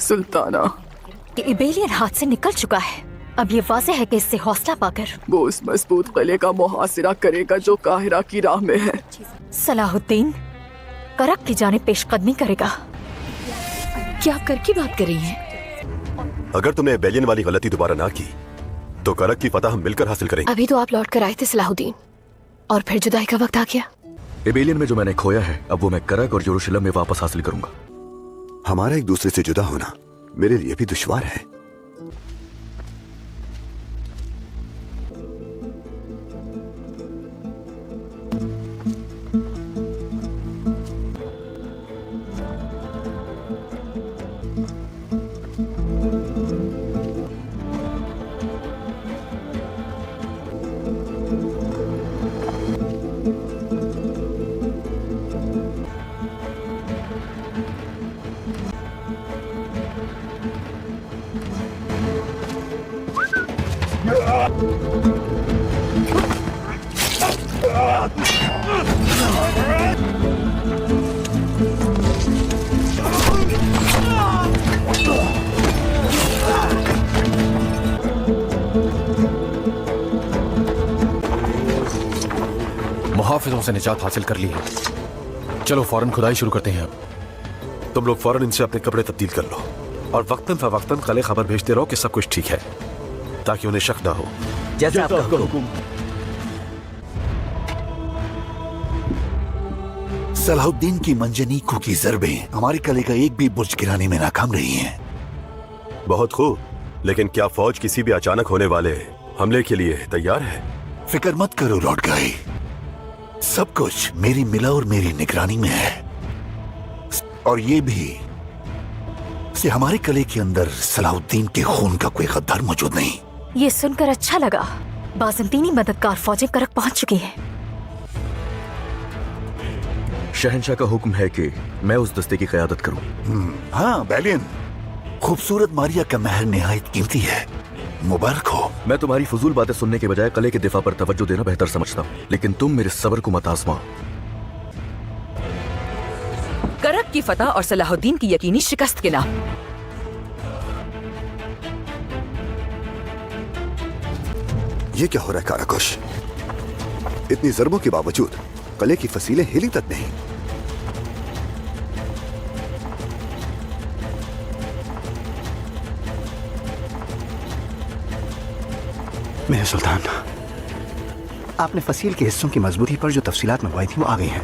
सुल्ताना, इबेलियन हाथ से निकल चुका है। अब ये वाज़ेह है कि इससे हौसला पाकर वो उस मजबूत किले का मुहासिरा करेगा जो काहिरा की राह में है। सलाहुद्दीन करक की जानिब पेशकदमी करेगा। क्या आप कर की बात कर रही हैं? अगर तुमने एबेलियन वाली गलती दोबारा ना की तो करक की फतह हम मिलकर हासिल करेंगे। अभी तो आप लौट कर आए थे सलाहुद्दीन, और फिर जुदाई का वक्त आ गया। एबेलियन में जो मैंने खोया है अब वो मैं करक और यरूशलेम में वापस हासिल करूंगा। हमारा एक दूसरे से जुदा होना मेरे लिए भी दुश्वार है। मुहाफिजों से निजात हासिल कर ली है। चलो फौरन खुदाई शुरू करते हैं। तुम लोग फौरन इनसे अपने कपड़े तब्दील कर लो और वक्तन फवक्तन कले खबर भेजते रहो कि सब कुछ ठीक है, ताकि उन्हें शक ना हो। जैसा आपका हुक्म। सलाहुद्दीन की मंजनीकों की ज़रबें हमारे किले का एक भी बुर्ज गिराने में नाकाम रही हैं। बहुत खूब, लेकिन क्या फौज किसी भी अचानक होने वाले हमले के लिए तैयार है? फिक्र मत करो लॉर्ड गाई, सब कुछ मेरी मिला और मेरी निगरानी में है। और ये भी से हमारे किले के अंदर सलाहुद्दीन के खून का कोई गद्दार मौजूद नहीं। ये सुनकर अच्छा लगा। बाज़ंतीनी मददगार फौजें करक पहुंच चुकी हैं। शहंशाह का हुक्म है कि मैं उस दस्ते की क़यादत करूं। हाँ बेलियन, खूबसूरत मारिया का महर निहायत कीमती है, मुबारक हो। मैं तुम्हारी फजूल बातें सुनने के बजाय किले के दिफा पर तवज्जो देना बेहतर समझता हूँ, लेकिन तुम मेरे सब्र को मत आज़माओ। करक की फतह और सलाहुद्दीन की यकीनी शिकस्त के नाम। ये क्या हो रहा है काराकुश? इतनी ज़रबों के बावजूद किले की फसीलें हिली तक नहीं। मेरे सुल्तान, आपने फसील के हिस्सों की मजबूती पर जो तफसीलात मंगवाई थी वो आ गई हैं।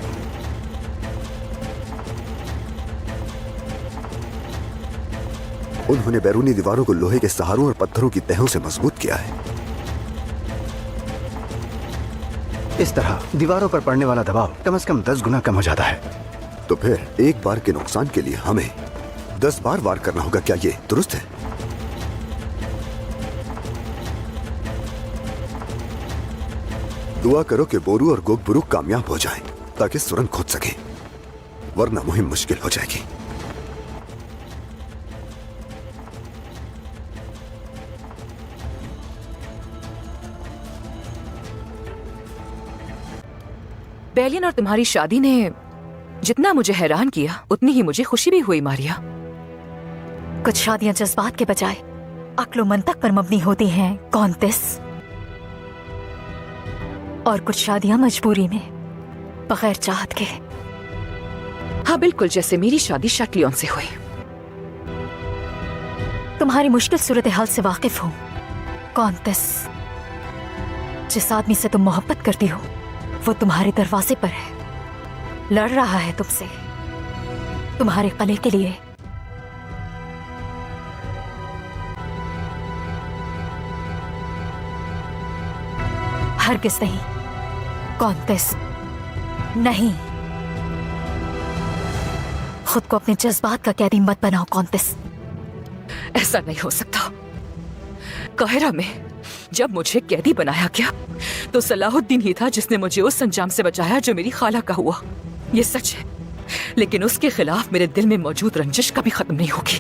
उन्होंने बैरूनी दीवारों को लोहे के सहारों और पत्थरों की तहों से मजबूत किया है। इस तरह दीवारों पर पड़ने वाला दबाव कम से कम 10 गुना कम हो जाता है। तो फिर एक बार के नुकसान के लिए हमें 10 बार वार करना होगा, क्या ये दुरुस्त है? दुआ करो कि बोरू और गोगबुरुक कामयाब हो जाएं, ताकि सुरंग खोद सके, वरना मुहिम मुश्किल हो जाएगी। बेलियन और तुम्हारी शादी ने जितना मुझे हैरान किया उतनी ही मुझे खुशी भी हुई मारिया। कुछ शादियां जज्बात के बजाय अक्ल मंतक पर मबनी होती हैं कौंतिस, और कुछ शादियां मजबूरी में बगैर चाहत के। हाँ बिल्कुल, जैसे मेरी शादी शक्लियों से हुई। तुम्हारी मुश्किल सूरत हाल से वाकिफ हूं कौंतिस। जिस आदमी से तुम मोहब्बत करती हो वो तुम्हारे दरवाजे पर है, लड़ रहा है तुमसे, तुम्हारे किले के लिए। हरगिज़ नहीं कौंतिस, नहीं। खुद को अपने जज्बात का कैदी मत बनाओ कौंतिस। ऐसा नहीं हो सकता। काहिरा में जब मुझे कैदी बनाया गया तो सलाहुद्दीन ही था जिसने मुझे उस अंजाम से बचाया जो मेरी खाला का हुआ। ये सच है, लेकिन उसके खिलाफ मेरे दिल में मौजूद रंजिश कभी खत्म नहीं होगी।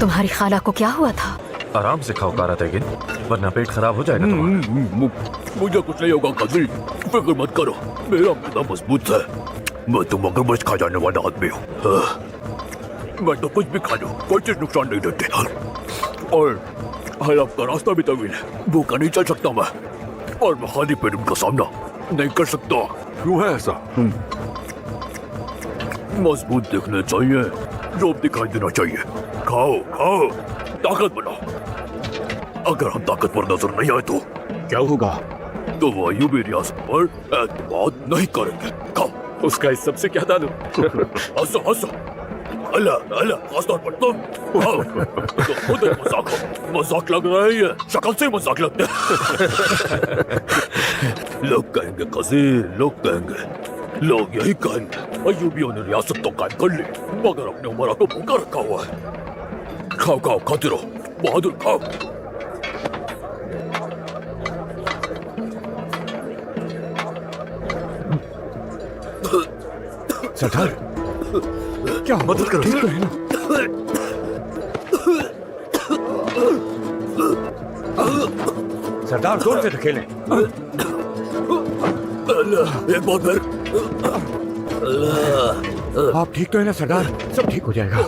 तुम्हारी खाला को क्या हुआ था? आराम से खाओ कारा तेगिन। वरना पेट खराब हो जाएगा तुम्हारा। मुझे कुछ नहीं होगा काजी, फिक्र मत करो, मेरा मैदा मजबूत है। मैं तो मगरमच्छ खा जाने वाला आदमी हूँ। मैं तो कुछ भी खा लूँ, कोई चीज नुकसान नहीं देती। और हलब का रास्ता भी तवील है, भूखा नहीं चल सकता मैं, और मैं खाली पेट उनका सामना नहीं कर सकता। क्यों है ऐसा? मजबूत दिखने चाहिए, रोब दिखाई देना चाहिए। खाओ खाओ, ताकत बनाओ। अगर हम ताकतवर नजर नहीं आए तो क्या होगा? तो वो अयूबी रियासत पर एतमाद नहीं करेंगे। खाओ। उसका इस सबसे क्या ताल्लुक? हंसो हंसो, अल्लाह अल्लाह, खासतौर पर तुम। खाओ, तो खुद एक मजाक हो, मजाक लग रहा है ये, शक्ल से मजाक लगता है। लोग कहेंगे कजीर, लोग कहेंगे, लोग यही कहेंगे अयूबियों ने रियासत तो कायम कर ली, मगर अपने उमरा को भूखा रखा हुआ है। खाओ खाओ, खाते रहो बहादुर, खाओ। सरदार, क्या मदद करो, ठीक तो है ना? सरदार जोर से धकेलें। एक बार फिर। आप ठीक तो है ना सरदार? सब ठीक हो जाएगा।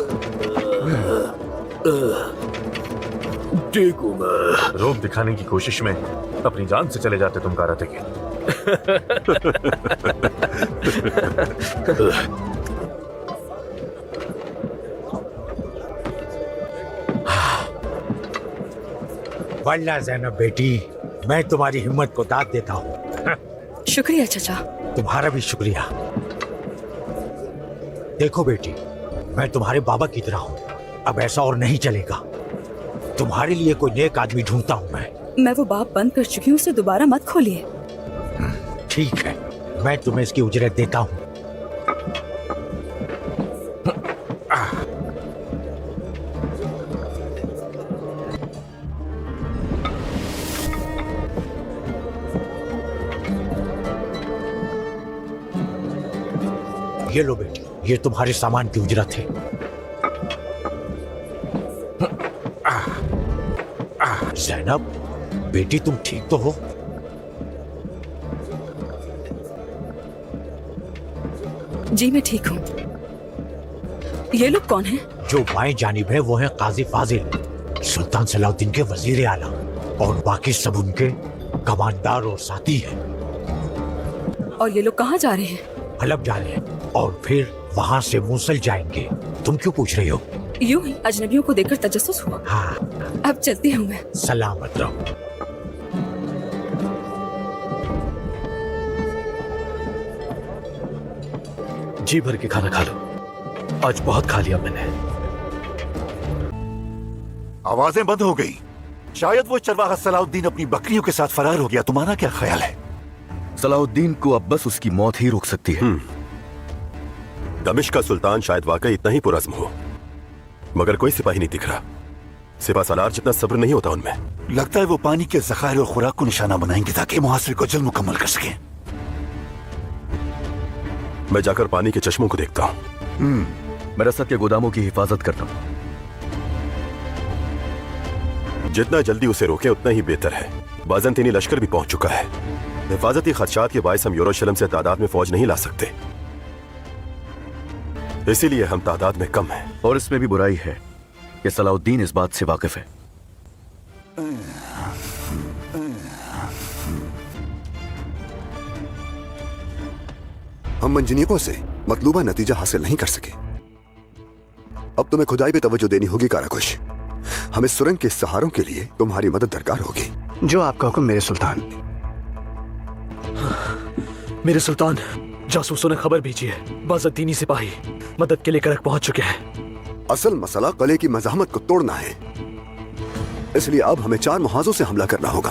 ठीक हूँ मैं। रोब दिखाने की कोशिश में अपनी जान से चले जाते तुम काराते के। वल्लाह ज़ैनब बेटी, मैं तुम्हारी हिम्मत को दाद देता हूँ। शुक्रिया चाचा। तुम्हारा भी शुक्रिया। देखो बेटी, मैं तुम्हारे बाबा की तरह हूँ, अब ऐसा और नहीं चलेगा। तुम्हारे लिए कोई नेक आदमी ढूंढता हूँ मैं वो बाप बंद कर चुकी हूँ, उसे दोबारा मत खोलिए। ठीक है, मैं तुम्हें इसकी उजरत देता हूँ। ये लो बेटी, ये तुम्हारे सामान की उजरत है। ज़ैनब बेटी, तुम ठीक तो हो? जी मैं ठीक हूँ। ये लोग कौन हैं? जो बाएं जानिब है वो है काजी फाजिल, सुल्तान सलाउद्दीन के वजीर आला, और बाकी सब उनके कमांडर और साथी हैं। और ये लोग कहाँ जा रहे हैं? हलब जा रहे हैं और फिर वहाँ से मूसल जाएंगे। तुम क्यों पूछ रही हो? यूं ही अजनबियों को देखकर तजस्सुस हुआ। हाँ, अब चलती हूँ मैं। सलामत रहो। जी भर के खाना खा लो, आज बहुत खा लिया मैंने। आवाजें बंद हो गई। शायद वो चरवाहा सलाउद्दीन अपनी बकरियों के साथ फरार हो गया। तुम्हारा क्या ख्याल है? सलाउद्दीन को अब बस उसकी मौत ही रोक सकती है। दमिश्क का सुल्तान शायद वाकई इतना ही पुरज़्म हो, मगर कोई सिपाही नहीं दिख रहा। सिपा सालार जितना सब्र नहीं होता उनमें। लगता है वो पानी के जखायर और खुराक को निशाना बनाएंगे ताकि मुहासरे को जल्द मुकम्मल कर सकें। मैं जाकर पानी के चश्मों को देखता हूँ। मैं रसद के गोदामों की हिफाजत करता हूँ। जितना जल्दी उसे रोके उतना ही बेहतर है। बाज़ंतीनी लश्कर भी पहुंच चुका है। हिफाजती खदशात के बायस हम यरूशलेम से तादाद में फौज नहीं ला सकते, इसीलिए हम तादाद में कम हैं। और इसमें भी बुराई है कि सलाउद्दीन इस बात से वाकिफ है। हम मंजनीकों से मतलूबा नतीजा हासिल नहीं कर सके। अब तुम्हें खुदाई पे तवज्जो देनी होगी काराकुश। हमें सुरंग के सहारों के लिए तुम्हारी मदद दरकार होगी। जो आपका हुक्म मेरे सुल्तान। मेरे सुल्तान, जासूसों ने खबर भेजी है, बाज़ंतीनी सिपाही मदद के लिए करक पहुंच चुके हैं। असल मसला कले की मज़ाहमत को तोड़ना है, इसलिए अब हमें 4 मुहाजों से हमला करना होगा।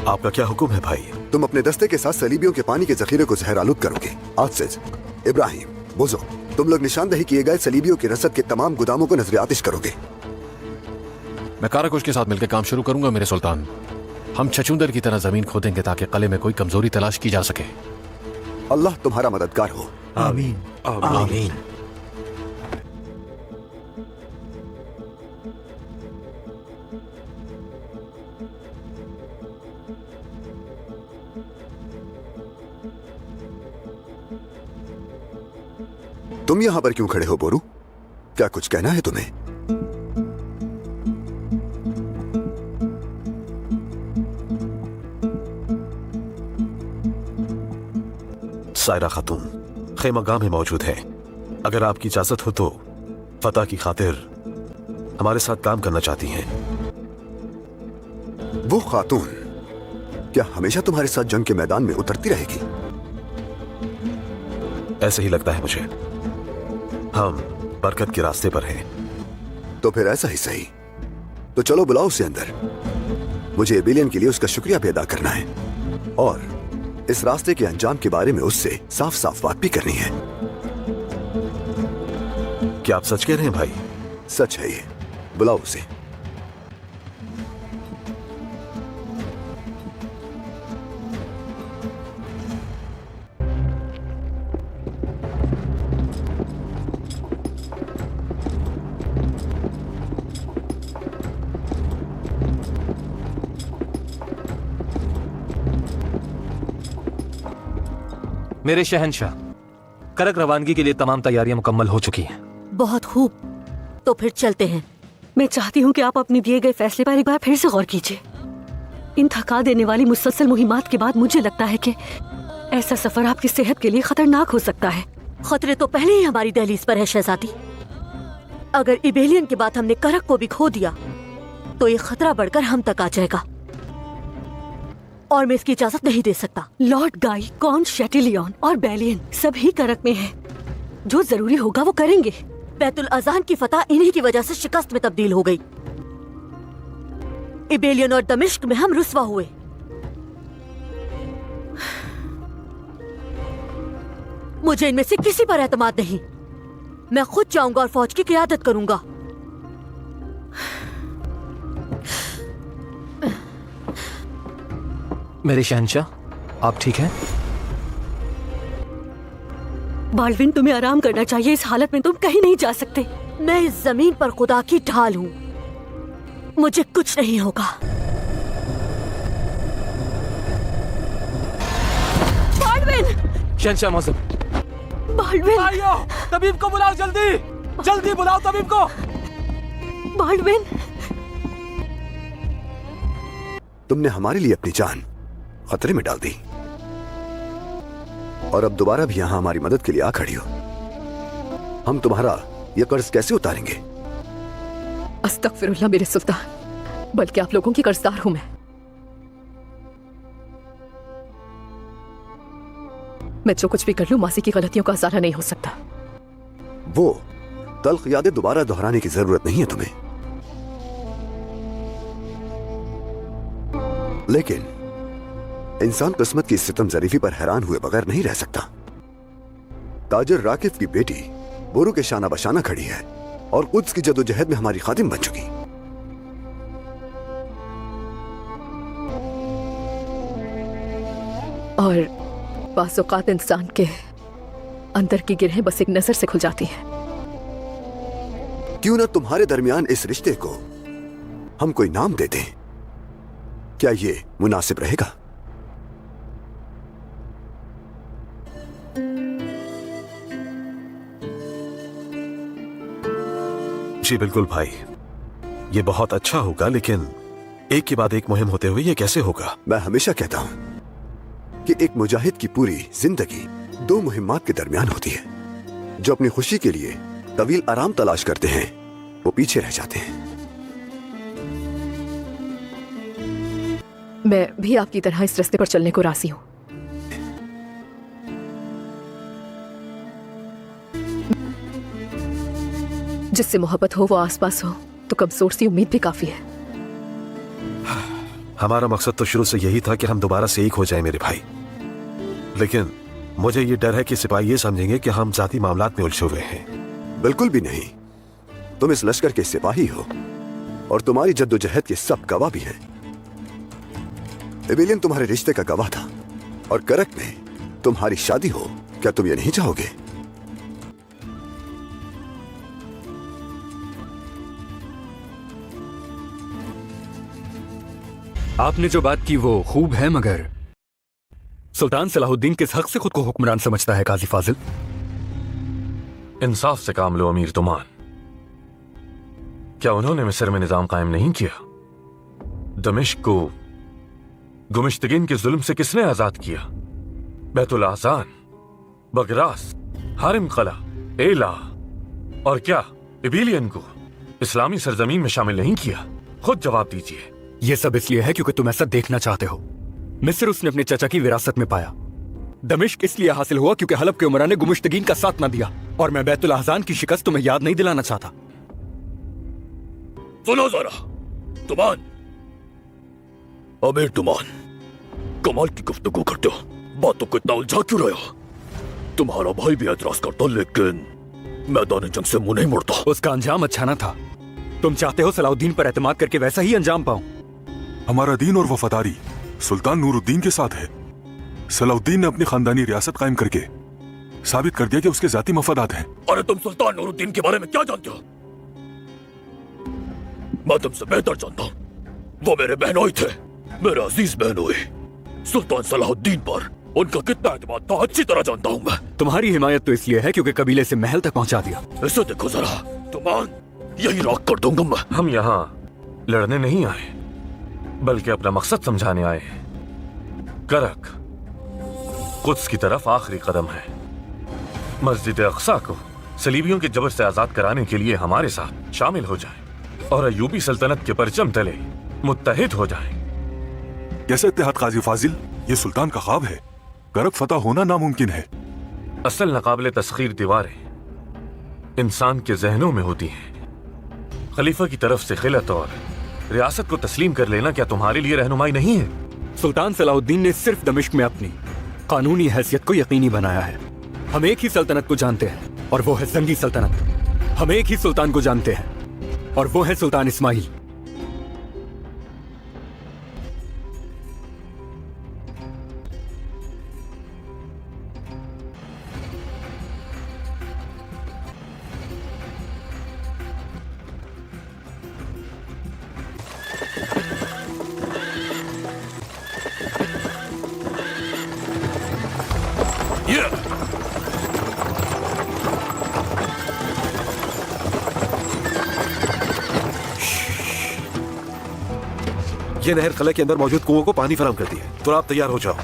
आपका क्या हुक्म है भाई? तुम अपने दस्ते के साथ सलीबियों के पानी के जखीरे को जहर आलूद करोगे। आसिज, इब्राहिम, बुजो, तुम लोग निशानदही किए गए सलीबियों की रसद के तमाम गोदामों को नजर आतिश करोगे। मैं काराकुश के साथ मिलकर काम शुरू करूंगा मेरे सुल्तान। हम छछूंदर की तरह जमीन खोदेंगे ताकि कले में कोई कमजोरी तलाश की जा सके। अल्लाह तुम्हारा मददगार हो। आमीन आमीन। तुम यहां पर क्यों खड़े हो बोरू? क्या कुछ कहना है तुम्हें? सायरा खातून खेमागाह में मौजूद है। अगर आपकी इजाजत हो तो फतह की खातिर हमारे साथ काम करना चाहती हैं। वो खातून क्या हमेशा तुम्हारे साथ जंग के मैदान में उतरती रहेगी? ऐसे ही लगता है मुझे। हम बरकत के रास्ते पर हैं। तो फिर ऐसा ही सही। तो चलो बुलाओ उसे अंदर। मुझे एबिलियन के लिए उसका शुक्रिया भी अदा करना है और इस रास्ते के अंजाम के बारे में उससे साफ साफ बात भी करनी है। क्या आप सच कह रहे हैं भाई? सच है ये। बुलाओ उसे। मेरे शहंशाह, करक रवानगी के लिए तमाम तैयारियां मुकम्मल हो चुकी हैं। बहुत खूब, तो फिर चलते हैं। मैं चाहती हूँ कि आप अपने दिए गए फैसले पर एक बार फिर से गौर कीजिए। इन थका देने वाली मुसलसल मुहिमात के बाद मुझे लगता है कि ऐसा सफर आपकी सेहत के लिए खतरनाक हो सकता है। खतरे तो पहले ही हमारी दहलीज पर है शहजादी। अगर इबेलियन के बाद हमने करक को भी खो दिया तो ये खतरा बढ़कर हम तक आ जाएगा और मैं इसकी इजाजत नहीं दे सकता। लॉर्ड गाई, कॉन शेटिलियन और बेलियन सभी करक में हैं। जो जरूरी होगा वो करेंगे। बैतुल अजान की फतह इन्हीं की वजह से शिकस्त में तब्दील हो गई। इबेलियन और दमिश्क में हम रुस्वा हुए। मुझे इनमें से किसी पर एतमाद नहीं। मैं खुद जाऊंगा और फौज की क़ियादत करूंगा। मेरे शहंशाह, आप ठीक हैं? बाल्विन, तुम्हें आराम करना चाहिए। इस हालत में तुम कहीं नहीं जा सकते। मैं इस जमीन पर खुदा की ढाल हूँ। मुझे कुछ नहीं होगा। बाल्विन! शहंशाह मौसम। बाल्विन! भाइयों, तबीब को बुलाओ जल्दी! जल्दी बुलाओ तबीब को! बाल्विन! तुमने हमारे लिए अपनी जान खतरे में डाल दी और अब दोबारा भी यहां हमारी मदद के लिए आ खड़ी हो। हम तुम्हारा यह कर्ज कैसे उतारेंगे? अस्तगफिरुल्लाह मेरे सुल्तान, बल्कि आप लोगों की कर्जदार हूं मैं। मैं जो कुछ भी कर लूं मासी की गलतियों का अज़ारा नहीं हो सकता। वो तल्ख यादें दोबारा दोहराने की जरूरत नहीं है तुम्हें। लेकिन इंसान किस्मत की सितम जरीफी पर हैरान हुए बगैर नहीं रह सकता। ताजर राकिफ की बेटी बोरू के शाना बशाना खड़ी है और कुद्स की जदोजहद में हमारी खादिम बन चुकी। और बाज़ औक़ात इंसान के अंदर की गिरहें बस एक नजर से खुल जाती हैं। क्यों ना तुम्हारे दरमियान इस रिश्ते को हम कोई नाम दे दें? क्या ये मुनासिब रहेगा? जी बिल्कुल भाई, ये बहुत अच्छा होगा, लेकिन एक के बाद एक मुहिम होते हुए ये कैसे होगा? मैं हमेशा कहता हूं कि एक मुजाहिद की पूरी जिंदगी दो मुहिम्मात के दरमियान होती है। जो अपनी खुशी के लिए तवील आराम तलाश करते हैं वो पीछे रह जाते हैं। मैं भी आपकी तरह इस रास्ते पर चलने को राजी हूं। जिससे मोहब्बत हो वो आसपास हो तो कमजोर सी उम्मीद भी काफी है। हमारा मकसद तो शुरू से यही था कि हम दोबारा से एक हो जाएं मेरे भाई, लेकिन मुझे ये डर है कि सिपाही ये समझेंगे कि हम जाती मामलात में उलझे हुए हैं। बिल्कुल भी नहीं। तुम इस लश्कर के सिपाही हो और तुम्हारी जद्दोजहद के सब गवाह भी हैं। एबिलियन तुम्हारे रिश्ते का गवाह था और करक में तुम्हारी शादी हो। क्या तुम ये नहीं चाहोगे? आपने जो बात की वो खूब है, मगर सुल्तान सलाहुद्दीन किस हक से खुद को हुक्मरान समझता है काजी फाजिल? इंसाफ से काम लो अमीर तुमान। क्या उन्होंने मिस्र में निजाम कायम नहीं किया? दमिश्क को गुमिश्तगिन के जुल्म से किसने आजाद किया? बैतुल आसान, बगरास, हारिम कला, एला और क्या इबीलियन को इस्लामी सरजमीन में शामिल नहीं किया? खुद जवाब दीजिए। ये सब इसलिए है क्योंकि तुम ऐसा देखना चाहते हो। मिस्र उसने अपने चचा की विरासत में पाया। दमिश्क इसलिए हासिल हुआ क्योंकि हलब के उमरा ने गुमिश्तगीन का साथ न दिया। और मैं बैतुल अहज़ान की शिकस्त तुम्हें याद नहीं दिलाना चाहता। सुनो जरा तुमान, अमीर तुमान, कमाल की गुफ्तगू करते हो, बातों को इतना उलझा क्यों रहे हो? तुम्हारा भाई भी एतराज करता लेकिन मैदान जंग से मुंह नहीं मोड़ता। उसका अंजाम अच्छा ना था। तुम चाहते हो सलाउद्दीन पर एतमाद करके वैसा ही अंजाम पाऊं। हमारा दीन और वफादारी सुल्तान नूरुद्दीन के साथ है। सलाउद्दीन ने अपनी खानदानी रियासत कायम करके साबित कर दिया कि उसके जाती मफादात हैं। अरे तुम सुल्तान नूरुद्दीन के बारे में क्या जानते हो? मैं तुमसे बेहतर जानता हूँ। वो मेरे बहनोई थे, मेरे अजीज बहनोई। सुल्तान सलाहुद्दीन पर उनका कितना एतमाद था अच्छी तरह जानता हूँ मैं। तुम्हारी हिमायत तो इसलिए है क्योंकि कबीले से महल तक पहुंचा दिया। इसे देखो जरा तुमान, यही राख कर दूंगा मैं। हम यहाँ लड़ने नहीं आए बल्कि अपना मकसद समझाने आए हैं। करक कुद्स की तरफ आखिरी कदम है। मस्जिद अक्सा को सलीबियों के जबर से आजाद कराने के लिए हमारे साथ शामिल हो जाए और अयूबी सल्तनत के परचम तले मुत्तहिद हो जाए। कैसे इत्तेहाद काजी फाजिल? ये सुल्तान का ख्वाब है। करक फतह होना नामुमकिन है। असल नाकाबिले तस्खीर दीवारें इंसान के जहनों में होती हैं। खलीफा की तरफ से खिलत और रियासत को तस्लीम कर लेना क्या तुम्हारे लिए रहनुमाई नहीं है? सुल्तान सलाउद्दीन ने सिर्फ दमिश्क में अपनी कानूनी हैसियत को यकीनी बनाया है। हम एक ही सल्तनत को जानते हैं और वो है जंगी सल्तनत। हम एक ही सुल्तान को जानते हैं और वो है सुल्तान इस्माइल। ये नहर किले के अंदर मौजूद कुओं को पानी फराहम करती है। तो आप तैयार हो जाओ,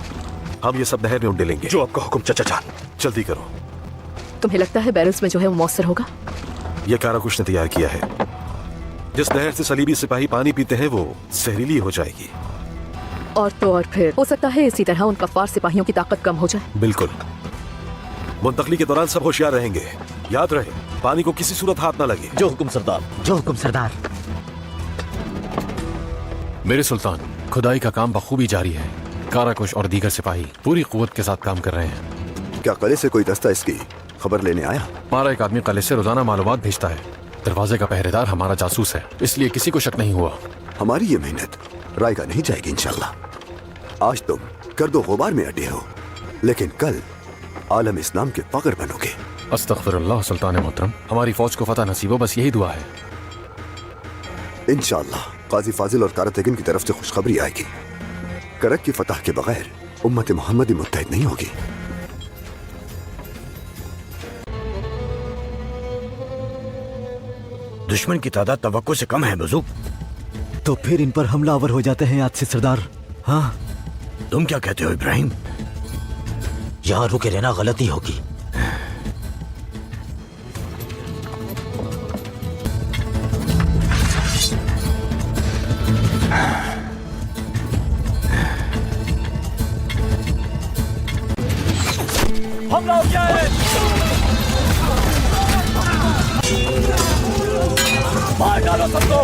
हम ये सब नहर में उंडे लेंगे। जो आपका हुक्म चचा जान। जल्दी करो। तुम्हें लगता है बैरल्स में जो है वो मौसर होगा? ये काराकुश ने तैयार किया है। जिस नहर से सलीबी सिपाही पानी पीते हैं वो जहरीली हो जाएगी। और तो और फिर हो सकता है इसी तरह उन कफ्फार सिपाहियों की ताकत कम हो जाए। बिल्कुल। मुंतकली के दौरान सब होशियार रहेंगे। याद रहे पानी को किसी सूरत हाथ ना लगे। जो हुक्म सरदार। जो हुक्म सरदार। मेरे सुल्तान, खुदाई का काम बखूबी जारी है। काराकुश और दीगर सिपाही पूरी कुव्वत के साथ काम कर रहे हैं। क्या किले से कोई दस्ता इसकी खबर लेने आया? हमारा एक आदमी किले से रोजाना मालूमात भेजता है। दरवाजे का पहरेदार हमारा जासूस है, इसलिए किसी को शक नहीं हुआ। हमारी ये मेहनत रायगा नहीं जाएगी इंशाल्लाह। आज तुम गर्दो गुबार में अड्डे हो, लेकिन कल आलम इस्लाम के फख्र बनोगे। अस्तगफिरुल्लाह सुल्तान मोहतरम, हमारी फौज को फतह नसीब हो, बस यही दुआ है। इंशाल्लाह काजी फाजिल और कारतगिन की तरफ से खुशखबरी आएगी। करक की फतह के बगैर उम्मत मोहम्मदी मुत्तहिद नहीं होगी। दुश्मन की तादाद तवक्को से कम है बुजुर्ग। तो फिर इन पर हमलावर हो जाते हैं आज से सरदार। हाँ, तुम क्या कहते हो इब्राहिम? यहाँ रुके रहना गलती होगी। हमला हो गया है। मार डालो सबको।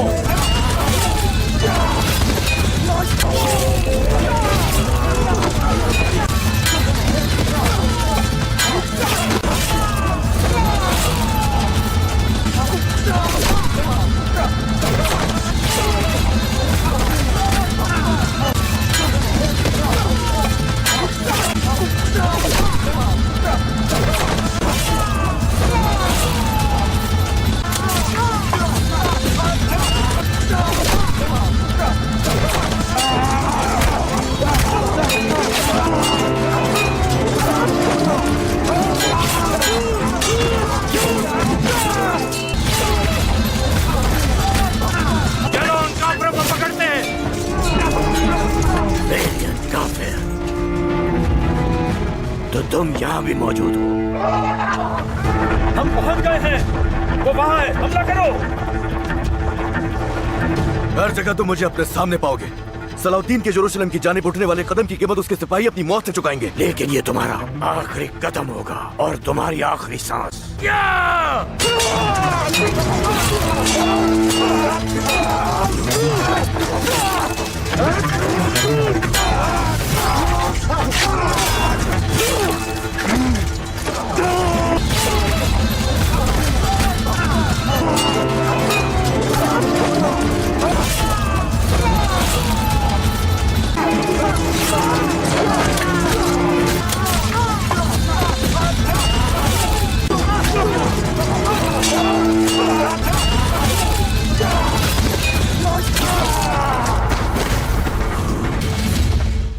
तुम यहाँ भी मौजूद हो। हम पहुंच गए हैं, वो वहां है, हमला करो। हर जगह तुम मुझे अपने सामने पाओगे। सलाउद्दीन के यरूशलेम की जानिब उठने वाले कदम की कीमत उसके सिपाही अपनी मौत से चुकाएंगे। लेकिन ये तुम्हारा आखिरी कदम होगा और तुम्हारी आखिरी सांस।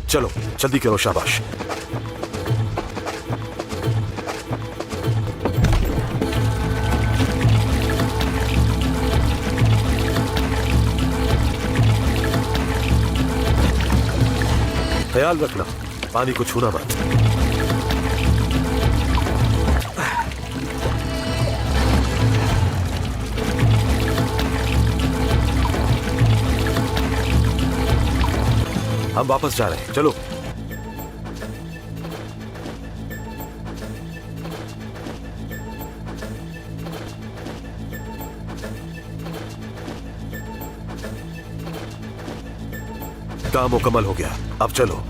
चलो जल्दी करो, शाबाश। ख्याल रखना, पानी को छूना मत। हम वापस जा रहे हैं, चलो। काम मुकम्मल हो गया, अब चलो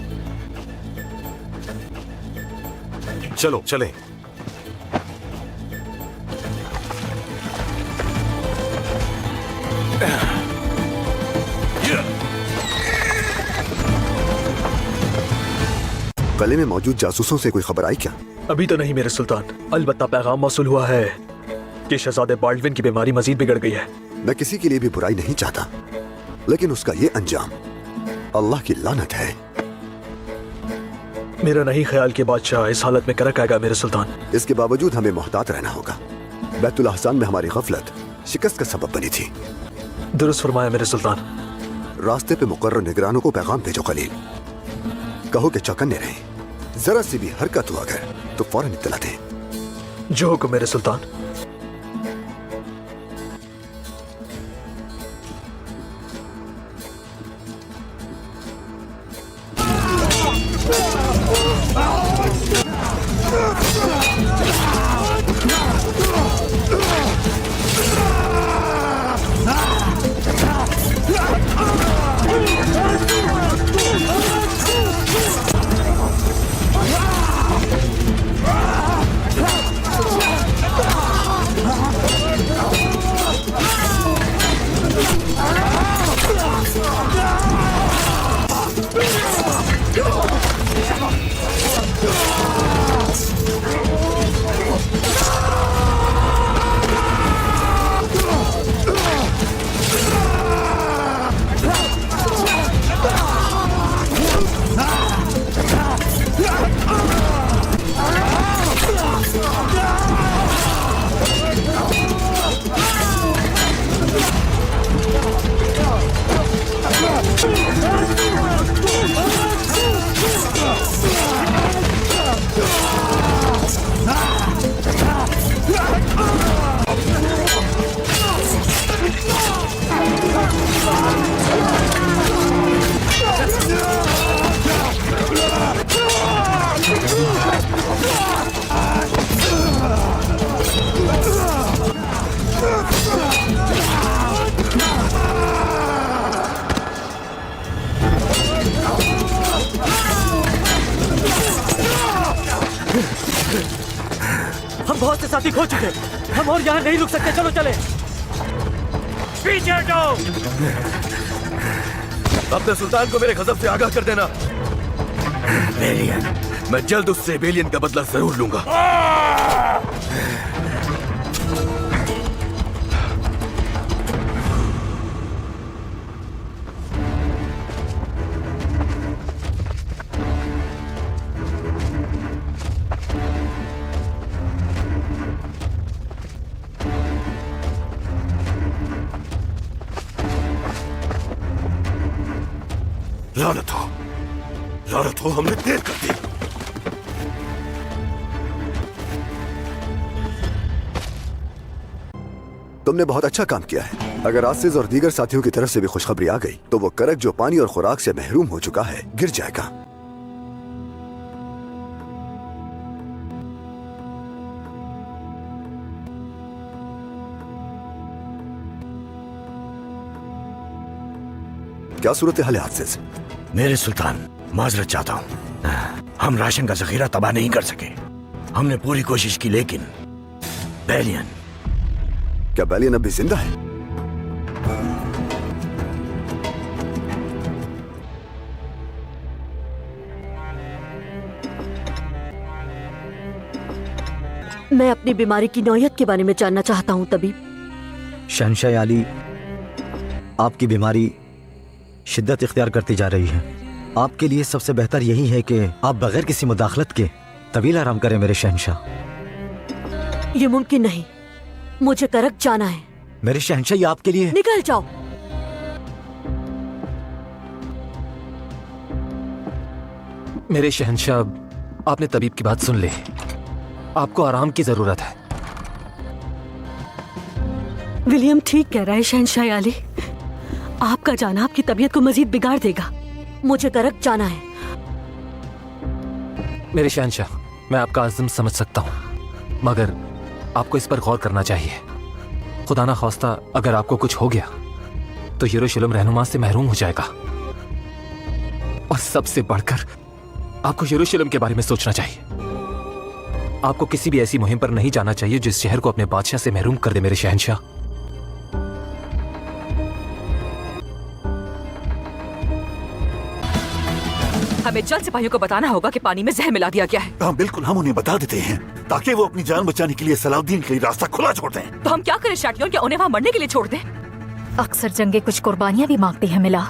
चलो चलें। कले में मौजूद जासूसों से कोई खबर आई क्या? अभी तो नहीं मेरे सुल्तान, अलबत्ता पैगाम मौसूल हुआ है कि शहजादे बाल्डविन की बीमारी मजीद बिगड़ गई है। मैं किसी के लिए भी बुराई नहीं चाहता, लेकिन उसका ये अंजाम अल्लाह की लानत है। मेरा नहीं ख्याल कि बादशाह इस हालत में करक आएगा मेरे सुल्तान। इसके बावजूद हमें मोहतात रहना होगा। बैतुल अहसान में हमारी गफलत शिकस्त का सबब बनी थी। दुरुस्त फरमाया मेरे सुल्तान। रास्ते पे मुकर्रर निगरानों को पैगाम भेजो खलील, कहो कि चौकन्ने रहें, जरा सी भी हरकत हुआ अगर तो फौरन इत्तला दें। जो हुक्म मेरे सुल्तान। हम बहुत से साथी खो चुके, हम और यहाँ नहीं रुक सकते। चलो चले। पीछे हटो। अपने सुल्तान को मेरे गजब से आगाह कर देना। बेलियन, मैं जल्द उससे बेलियन का बदला जरूर लूंगा। लानत हो, हमने देर कर दी। तुमने बहुत अच्छा काम किया है। अगर आसिज और दीगर साथियों की तरफ से भी खुशखबरी आ गई तो वो करक जो पानी और खुराक से महरूम हो चुका है गिर जाएगा। क्या सूरत हाल है आसिज? मेरे सुल्तान, माजरत चाहता हूँ। हम राशन का जखीरा तबाह नहीं कर सके। हमने पूरी कोशिश की, लेकिन बैलियन। क्या बैलियन अब भी जिंदा है? मैं अपनी बीमारी की नौयत के बारे में जानना चाहता हूँ तबीब। शहंशाह आली, आपकी बीमारी शिद्दत इख्तियार करती जा रही है। आपके लिए सबसे बेहतर यही है कि आप बगैर किसी मुदाखलत के तवील आराम करें मेरे शहंशाह। ये मुमकिन नहीं, मुझे करक जाना है। मेरे शहंशाह, ये आपके लिए। निकल जाओ। मेरे शहंशाह, आपने तबीब की बात सुन ली। आपको आराम की जरूरत है। विलियम ठीक कह रहा है शहंशाह आली। आपका जाना आपकी तबीयत को मजीद बिगाड़ देगा। मुझे करक जाना है। मेरे शहंशाह, मैं आपका आज़म समझ सकता हूँ, मगर आपको इस पर गौर करना चाहिए। खुदा ना ख्वास्ता अगर आपको कुछ हो गया तो यरूशलेम रहनुमा से महरूम हो जाएगा। और सबसे बढ़कर आपको यरूशलेम के बारे में सोचना चाहिए। आपको किसी भी ऐसी मुहिम पर नहीं जाना चाहिए जिस शहर को अपने बादशाह से महरूम कर दे मेरे शहंशाह। हमें जल्द सिपाहियों को बताना होगा कि पानी में जहर मिला दिया गया है। हाँ बिल्कुल, हम उन्हें बता देते हैं ताकि वो अपनी जान बचाने के लिए सलाउद्दीन के लिए रास्ता खुला छोड़ दें। तो हम क्या करें शाटियों, क्या उन्हें वहाँ मरने के लिए छोड़ दें? अक्सर जंगे कुछ कुर्बानियां भी मांगती हैं मिला।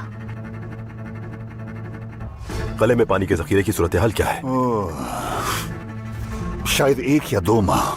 गले में पानी के जखीरे की सूरत हाल क्या है? शायद 1 या 2 माह।